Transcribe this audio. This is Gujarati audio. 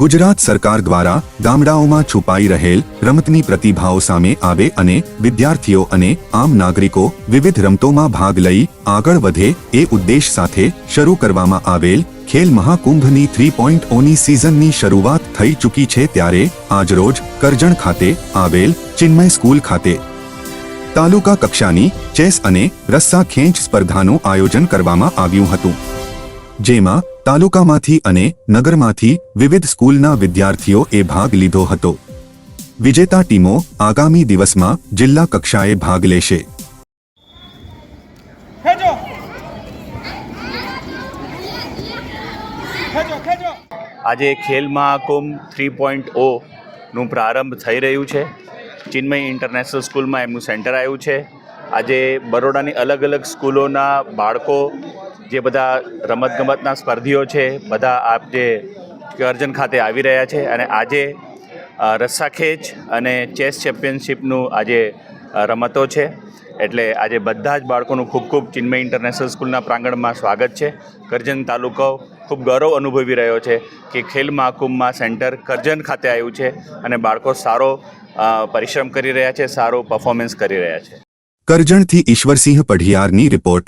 ગુજરાત સરકાર દ્વારા ગામડાઓમાં છુપાઈ રહેલ રમતની પ્રતિભાઓ સામે આવે અને વિદ્યાર્થીઓ અને આમ નાગરિકો વિવિધ રમતોમાં ભાગ લઈ આગળ વધે એ ઉદ્દેશ સાથે શરૂ કરવામાં આવેલ ખેલ મહાકુંભની 3.0ની સિઝનની શરૂઆત થઈ ચૂકી છે। ત્યારે આજરોજ કરજણ ખાતે આવેલ ચિન્મય સ્કૂલ ખાતે તાલુકા કક્ષાની ચેસ અને રસ્સા ખેંચ સ્પર્ધાનું આયોજન કરવામાં આવ્યું હતું, જેમાં તાલુકામાંથી અને નગરમાંથી વિવિધ સ્કૂલના વિદ્યાર્થીઓએ ભાગ લીધો હતો। વિજેતા ટીમો આગામી દિવસમાં જિલ્લા કક્ષાએ ભાગ લેશે। આજે ખેલ મહાકુંભ 3.0નું પ્રારંભ થઈ રહ્યું છે। ચિન્મય ઇન્ટરનેશનલ સ્કૂલમાં એમનું સેન્ટર આવ્યું છે। આજે બરોડાની અલગ અલગ સ્કૂલોના બાળકો જે બધા રમતગમતના સ્પર્ધીઓ છે બધા આજે કરજણ ખાતે આવી રહ્યા છે અને આજે રસ્સાખેંચ અને ચેસ ચેમ્પિયનશિપનું આજે રમતો છે, એટલે આજે બધા જ બાળકોનું ખૂબ ખૂબ ચિન્મય ઇન્ટરનેશનલ સ્કૂલના પ્રાંગણમાં સ્વાગત છે। કરજણ તાલુકો ખૂબ ગૌરવ અનુભવી રહ્યો છે કે ખેલ મહાકુંભમાં સેન્ટર કરજણ ખાતે આવ્યું છે અને બાળકો સારો પરિશ્રમ કરી રહ્યા છે, સારું પરફોર્મન્સ કરી રહ્યા છે। કરજણથી ઈશ્વરસિંહ પઢિયારની રિપોર્ટ।